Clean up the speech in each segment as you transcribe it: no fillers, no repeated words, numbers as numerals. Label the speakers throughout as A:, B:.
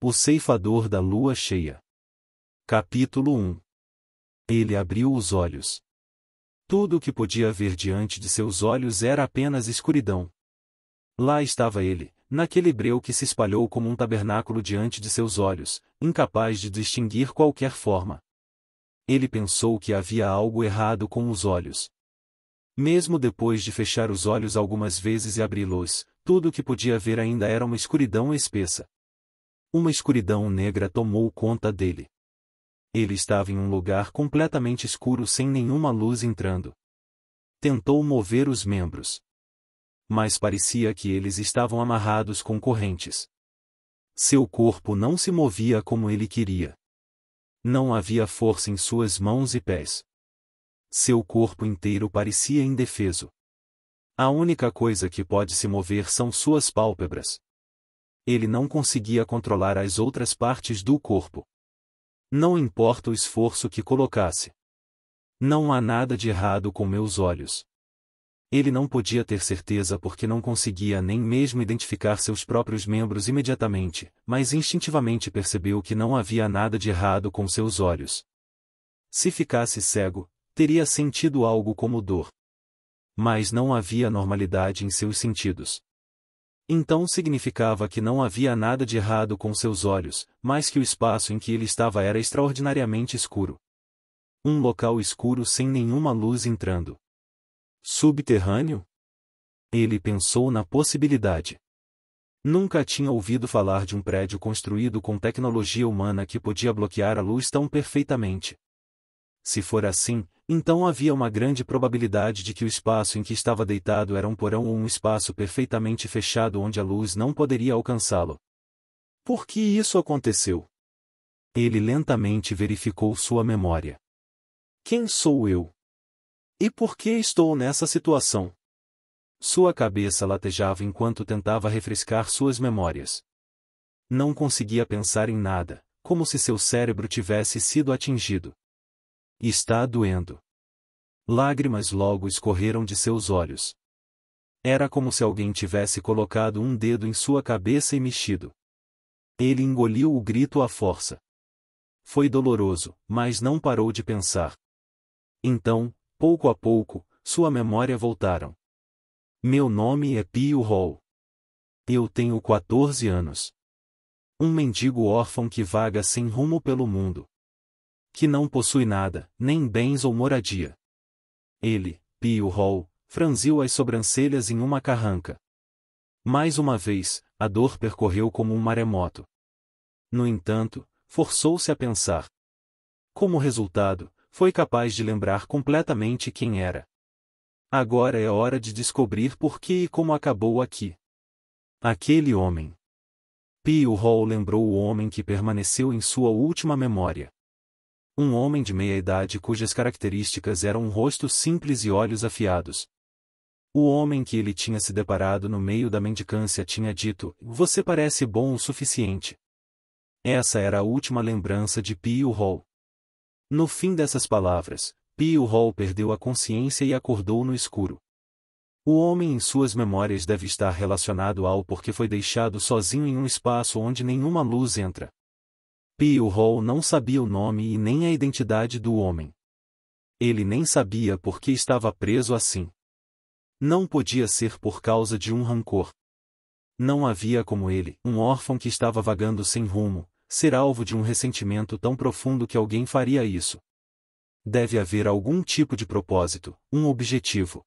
A: O ceifador da lua cheia. Capítulo 1. Ele abriu os olhos. Tudo o que podia ver diante de seus olhos era apenas escuridão. Lá estava ele, naquele breu que se espalhou como um tabernáculo diante de seus olhos, incapaz de distinguir qualquer forma. Ele pensou que havia algo errado com os olhos. Mesmo depois de fechar os olhos algumas vezes e abri-los, tudo o que podia ver ainda era uma escuridão espessa. Uma escuridão negra tomou conta dele. Ele estava em um lugar completamente escuro sem nenhuma luz entrando. Tentou mover os membros. Mas parecia que eles estavam amarrados com correntes. Seu corpo não se movia como ele queria. Não havia força em suas mãos e pés. Seu corpo inteiro parecia indefeso. A única coisa que pode se mover são suas pálpebras. Ele não conseguia controlar as outras partes do corpo. Não importa o esforço que colocasse. Não há nada de errado com meus olhos. Ele não podia ter certeza porque não conseguia nem mesmo identificar seus próprios membros imediatamente, mas instintivamente percebeu que não havia nada de errado com seus olhos. Se ficasse cego, teria sentido algo como dor. Mas não havia normalidade em seus sentidos. Então significava que não havia nada de errado com seus olhos, mas que o espaço em que ele estava era extraordinariamente escuro. Um local escuro sem nenhuma luz entrando. Subterrâneo? Ele pensou na possibilidade. Nunca tinha ouvido falar de um prédio construído com tecnologia humana que podia bloquear a luz tão perfeitamente. Se for assim, então havia uma grande probabilidade de que o espaço em que estava deitado era um porão ou um espaço perfeitamente fechado onde a luz não poderia alcançá-lo. Por que isso aconteceu? Ele lentamente verificou sua memória. Quem sou eu? E por que estou nessa situação? Sua cabeça latejava enquanto tentava refrescar suas memórias. Não conseguia pensar em nada, como se seu cérebro tivesse sido atingido. Está doendo. Lágrimas logo escorreram de seus olhos. Era como se alguém tivesse colocado um dedo em sua cabeça e mexido. Ele engoliu o grito à força. Foi doloroso, mas não parou de pensar. Então, pouco a pouco, sua memória voltaram. Meu nome é Pio Hall. Eu tenho 14 anos. Um mendigo órfão que vaga sem rumo pelo mundo. Que não possui nada, nem bens ou moradia. Ele, Pio Hall, franziu as sobrancelhas em uma carranca. Mais uma vez, a dor percorreu como um maremoto. No entanto, forçou-se a pensar. Como resultado, foi capaz de lembrar completamente quem era. Agora é hora de descobrir por que e como acabou aqui. Aquele homem. Pio Hall lembrou o homem que permaneceu em sua última memória. Um homem de meia-idade cujas características eram um rosto simples e olhos afiados. O homem que ele tinha se deparado no meio da mendicância tinha dito: "Você parece bom o suficiente." Essa era a última lembrança de Pio Hall. No fim dessas palavras, Pio Hall perdeu a consciência e acordou no escuro. O homem em suas memórias deve estar relacionado ao porque foi deixado sozinho em um espaço onde nenhuma luz entra. Pio Hall não sabia o nome e nem a identidade do homem. Ele nem sabia por que estava preso assim. Não podia ser por causa de um rancor. Não havia como ele, um órfão que estava vagando sem rumo, ser alvo de um ressentimento tão profundo que alguém faria isso. Deve haver algum tipo de propósito, um objetivo.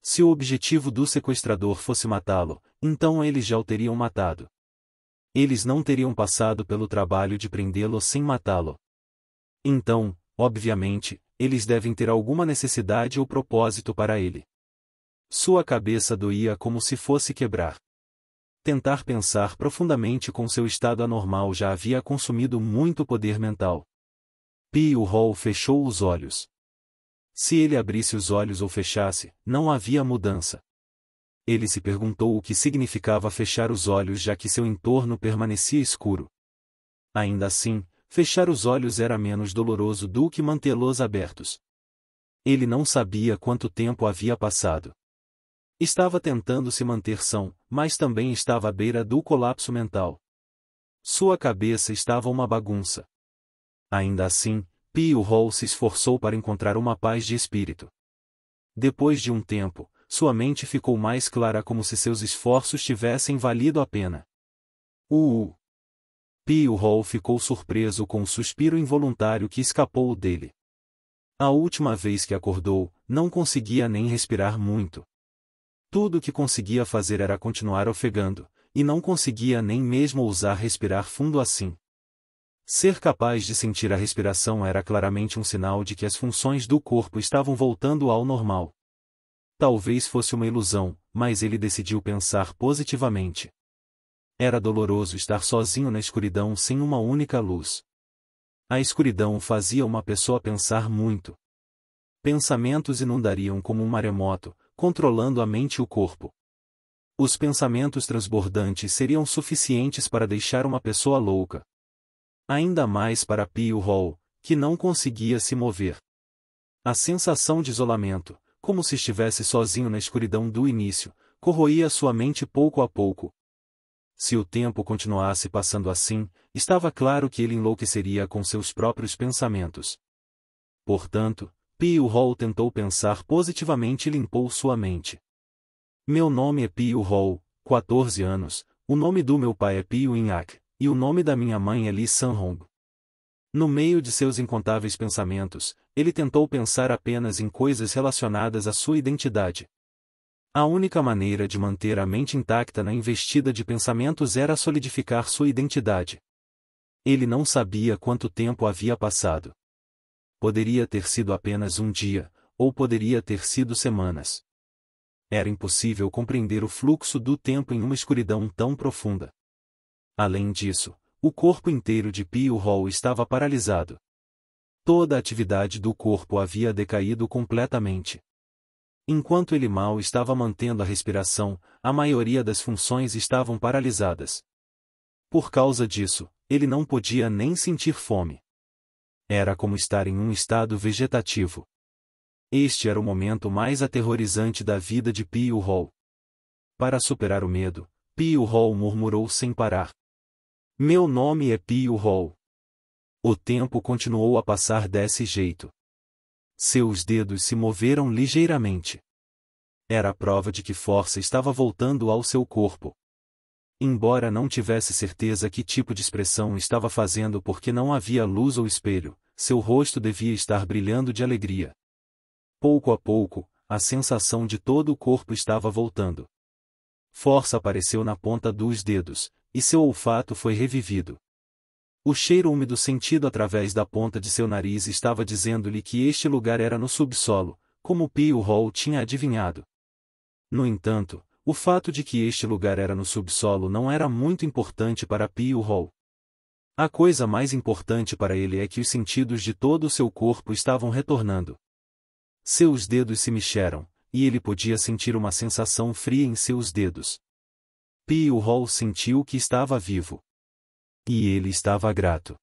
A: Se o objetivo do sequestrador fosse matá-lo, então eles já o teriam matado. Eles não teriam passado pelo trabalho de prendê-lo sem matá-lo. Então, obviamente, eles devem ter alguma necessidade ou propósito para ele. Sua cabeça doía como se fosse quebrar. Tentar pensar profundamente com seu estado anormal já havia consumido muito poder mental. Pio Hall fechou os olhos. Se ele abrisse os olhos ou fechasse, não havia mudança. Ele se perguntou o que significava fechar os olhos já que seu entorno permanecia escuro. Ainda assim, fechar os olhos era menos doloroso do que mantê-los abertos. Ele não sabia quanto tempo havia passado. Estava tentando se manter são, mas também estava à beira do colapso mental. Sua cabeça estava uma bagunça. Ainda assim, Pio Hall se esforçou para encontrar uma paz de espírito. Depois de um tempo, sua mente ficou mais clara, como se seus esforços tivessem valido a pena. Pio Hall ficou surpreso com o suspiro involuntário que escapou dele. A última vez que acordou, não conseguia nem respirar muito. Tudo o que conseguia fazer era continuar ofegando, e não conseguia nem mesmo ousar respirar fundo assim. Ser capaz de sentir a respiração era claramente um sinal de que as funções do corpo estavam voltando ao normal. Talvez fosse uma ilusão, mas ele decidiu pensar positivamente. Era doloroso estar sozinho na escuridão sem uma única luz. A escuridão fazia uma pessoa pensar muito. Pensamentos inundariam como um maremoto, controlando a mente e o corpo. Os pensamentos transbordantes seriam suficientes para deixar uma pessoa louca. Ainda mais para Pio Hall, que não conseguia se mover. A sensação de isolamento, como se estivesse sozinho na escuridão do início, corroía sua mente pouco a pouco. Se o tempo continuasse passando assim, estava claro que ele enlouqueceria com seus próprios pensamentos. Portanto, Pio Hall tentou pensar positivamente e limpou sua mente. Meu nome é Pio Hall, 14 anos, o nome do meu pai é Pio Inhak, e o nome da minha mãe é Lee San-hong. No meio de seus incontáveis pensamentos, ele tentou pensar apenas em coisas relacionadas à sua identidade. A única maneira de manter a mente intacta na investida de pensamentos era solidificar sua identidade. Ele não sabia quanto tempo havia passado. Poderia ter sido apenas um dia, ou poderia ter sido semanas. Era impossível compreender o fluxo do tempo em uma escuridão tão profunda. Além disso, o corpo inteiro de Pio Hall estava paralisado. Toda a atividade do corpo havia decaído completamente. Enquanto ele mal estava mantendo a respiração, a maioria das funções estavam paralisadas. Por causa disso, ele não podia nem sentir fome. Era como estar em um estado vegetativo. Este era o momento mais aterrorizante da vida de Pio Hall. Para superar o medo, Pio Hall murmurou sem parar. Meu nome é Pio Hall. O tempo continuou a passar desse jeito. Seus dedos se moveram ligeiramente. Era a prova de que força estava voltando ao seu corpo. Embora não tivesse certeza que tipo de expressão estava fazendo porque não havia luz ou espelho, seu rosto devia estar brilhando de alegria. Pouco a pouco, a sensação de todo o corpo estava voltando. Força apareceu na ponta dos dedos, e seu olfato foi revivido. O cheiro úmido sentido através da ponta de seu nariz estava dizendo-lhe que este lugar era no subsolo, como Pio Hall tinha adivinhado. No entanto, o fato de que este lugar era no subsolo não era muito importante para Pio Hall. A coisa mais importante para ele é que os sentidos de todo o seu corpo estavam retornando. Seus dedos se mexeram, e ele podia sentir uma sensação fria em seus dedos. Pio Hall sentiu que estava vivo. E ele estava grato.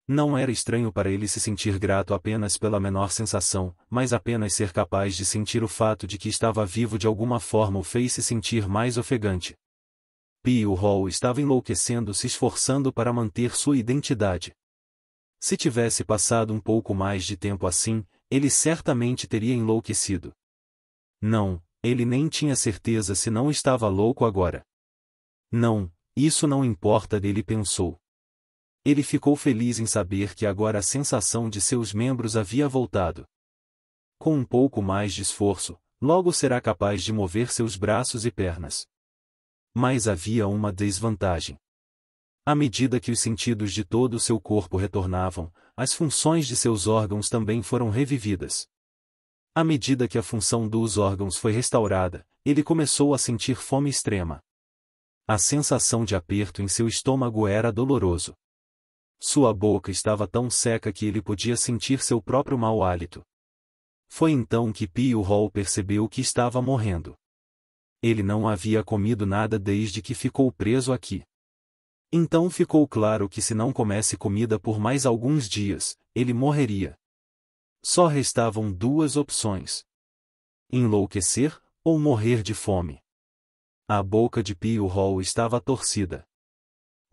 A: Não era estranho para ele se sentir grato apenas pela menor sensação, mas apenas ser capaz de sentir o fato de que estava vivo de alguma forma o fez se sentir mais ofegante. Pio Hall estava enlouquecendo, se esforçando para manter sua identidade. Se tivesse passado um pouco mais de tempo assim, ele certamente teria enlouquecido. Não, ele nem tinha certeza se não estava louco agora. Não, isso não importa, ele pensou. Ele ficou feliz em saber que agora a sensação de seus membros havia voltado. Com um pouco mais de esforço, logo será capaz de mover seus braços e pernas. Mas havia uma desvantagem. À medida que os sentidos de todo o seu corpo retornavam, as funções de seus órgãos também foram revividas. À medida que a função dos órgãos foi restaurada, ele começou a sentir fome extrema. A sensação de aperto em seu estômago era doloroso. Sua boca estava tão seca que ele podia sentir seu próprio mau hálito. Foi então que Pio Hall percebeu que estava morrendo. Ele não havia comido nada desde que ficou preso aqui. Então ficou claro que se não comesse comida por mais alguns dias, ele morreria. Só restavam duas opções: enlouquecer, ou morrer de fome. A boca de Pio Hall estava torcida.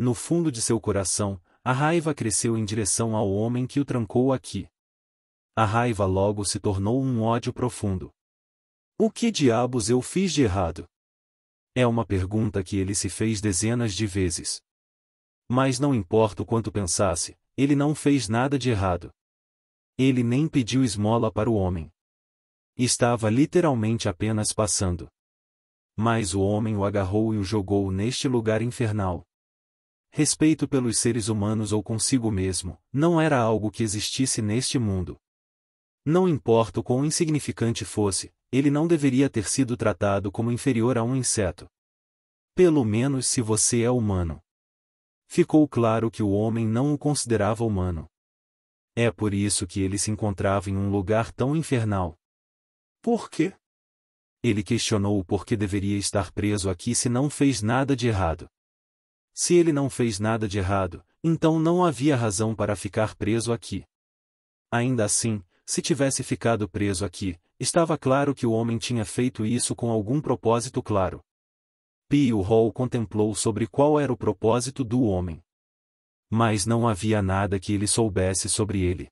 A: No fundo de seu coração, a raiva cresceu em direção ao homem que o trancou aqui. A raiva logo se tornou um ódio profundo. O que diabos eu fiz de errado? É uma pergunta que ele se fez dezenas de vezes. Mas não importa o quanto pensasse, ele não fez nada de errado. Ele nem pediu esmola para o homem. Estava literalmente apenas passando. Mas o homem o agarrou e o jogou neste lugar infernal. Respeito pelos seres humanos ou consigo mesmo, não era algo que existisse neste mundo. Não importa o quão insignificante fosse, ele não deveria ter sido tratado como inferior a um inseto. Pelo menos se você é humano. Ficou claro que o homem não o considerava humano. É por isso que ele se encontrava em um lugar tão infernal. Por quê? Ele questionou o porquê deveria estar preso aqui se não fez nada de errado. Se ele não fez nada de errado, então não havia razão para ficar preso aqui. Ainda assim, se tivesse ficado preso aqui, estava claro que o homem tinha feito isso com algum propósito claro. Pio Hall contemplou sobre qual era o propósito do homem. Mas não havia nada que ele soubesse sobre ele.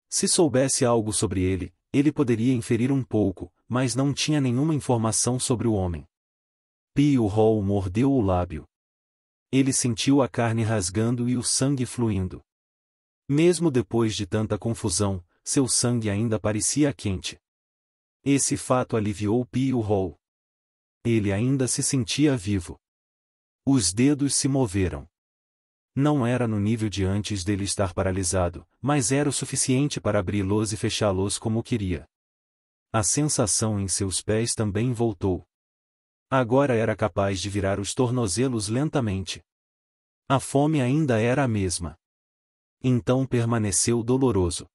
A: Se soubesse algo sobre ele, ele poderia inferir um pouco, mas não tinha nenhuma informação sobre o homem. Pio Hall mordeu o lábio. Ele sentiu a carne rasgando e o sangue fluindo. Mesmo depois de tanta confusão, seu sangue ainda parecia quente. Esse fato aliviou Pio Hall. Ele ainda se sentia vivo. Os dedos se moveram. Não era no nível de antes dele estar paralisado, mas era o suficiente para abri-los e fechá-los como queria. A sensação em seus pés também voltou. Agora era capaz de virar os tornozelos lentamente. A fome ainda era a mesma. Então permaneceu doloroso.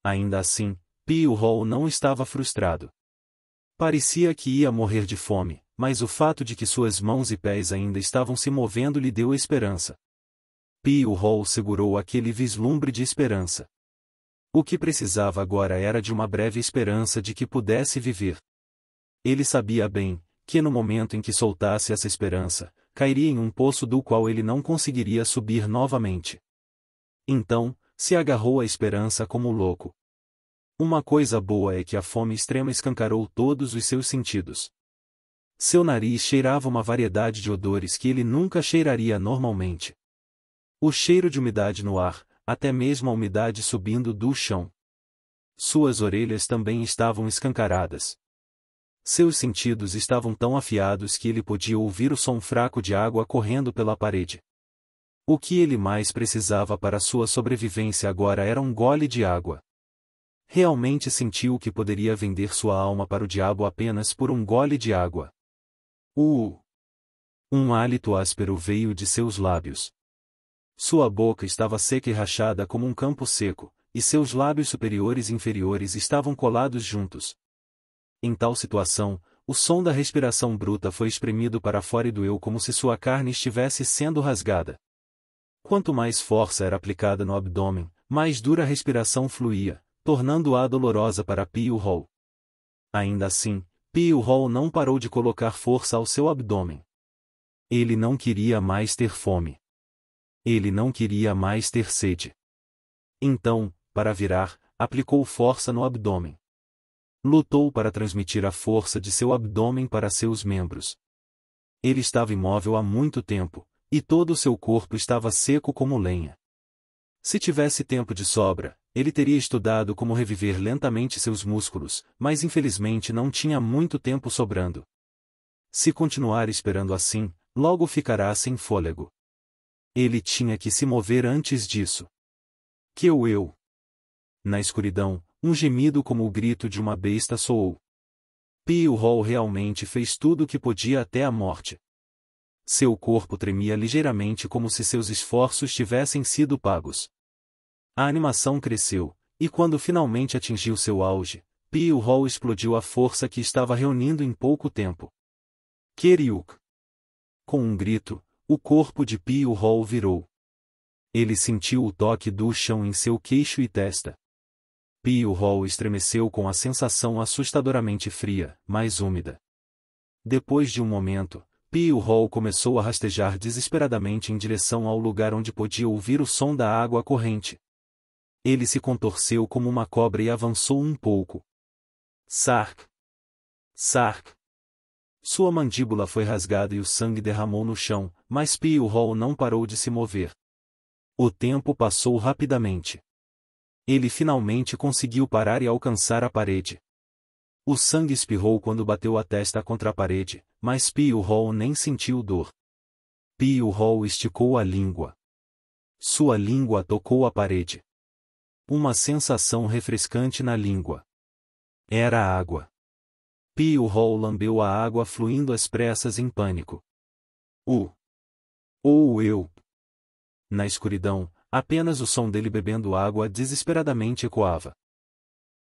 A: Ainda assim, Pio Hall não estava frustrado. Parecia que ia morrer de fome, mas o fato de que suas mãos e pés ainda estavam se movendo lhe deu esperança. Pio Hall segurou aquele vislumbre de esperança. O que precisava agora era de uma breve esperança de que pudesse viver. Ele sabia bem que no momento em que soltasse essa esperança, cairia em um poço do qual ele não conseguiria subir novamente. Então, se agarrou à esperança como louco. Uma coisa boa é que a fome extrema escancarou todos os seus sentidos. Seu nariz cheirava uma variedade de odores que ele nunca cheiraria normalmente. O cheiro de umidade no ar, até mesmo a umidade subindo do chão. Suas orelhas também estavam escancaradas. Seus sentidos estavam tão afiados que ele podia ouvir o som fraco de água correndo pela parede. O que ele mais precisava para sua sobrevivência agora era um gole de água. Realmente sentiu que poderia vender sua alma para o diabo apenas por um gole de água. Um hálito áspero veio de seus lábios. Sua boca estava seca e rachada como um campo seco, e seus lábios superiores e inferiores estavam colados juntos. Em tal situação, o som da respiração bruta foi espremido para fora e doeu como se sua carne estivesse sendo rasgada. Quanto mais força era aplicada no abdômen, mais dura a respiração fluía, tornando-a dolorosa para Pio Hall. Ainda assim, Pio Hall não parou de colocar força ao seu abdômen. Ele não queria mais ter fome. Ele não queria mais ter sede. Então, para virar, aplicou força no abdômen. Lutou para transmitir a força de seu abdômen para seus membros. Ele estava imóvel há muito tempo, e todo o seu corpo estava seco como lenha. Se tivesse tempo de sobra, ele teria estudado como reviver lentamente seus músculos, mas infelizmente não tinha muito tempo sobrando. Se continuar esperando assim, logo ficará sem fôlego. Ele tinha que se mover antes disso. Eu. Na escuridão, um gemido como o grito de uma besta soou. Pio Hall realmente fez tudo o que podia até a morte. Seu corpo tremia ligeiramente como se seus esforços tivessem sido pagos. A animação cresceu, e quando finalmente atingiu seu auge, Pio Hall explodiu a força que estava reunindo em pouco tempo. Keriuk! Com um grito, o corpo de Pio Hall virou. Ele sentiu o toque do chão em seu queixo e testa. Pio Hall estremeceu com a sensação assustadoramente fria, mas úmida. Depois de um momento, Pio Hall começou a rastejar desesperadamente em direção ao lugar onde podia ouvir o som da água corrente. Ele se contorceu como uma cobra e avançou um pouco. Sark! Sark! Sua mandíbula foi rasgada e o sangue derramou no chão, mas Pio Hall não parou de se mover. O tempo passou rapidamente. Ele finalmente conseguiu parar e alcançar a parede. O sangue espirrou quando bateu a testa contra a parede, mas Pio Hall nem sentiu dor. Pio Hall esticou a língua. Sua língua tocou a parede. Uma sensação refrescante na língua. Era água. Pio Hall lambeu a água fluindo às pressas em pânico. Ou eu. Na escuridão, apenas o som dele bebendo água desesperadamente ecoava.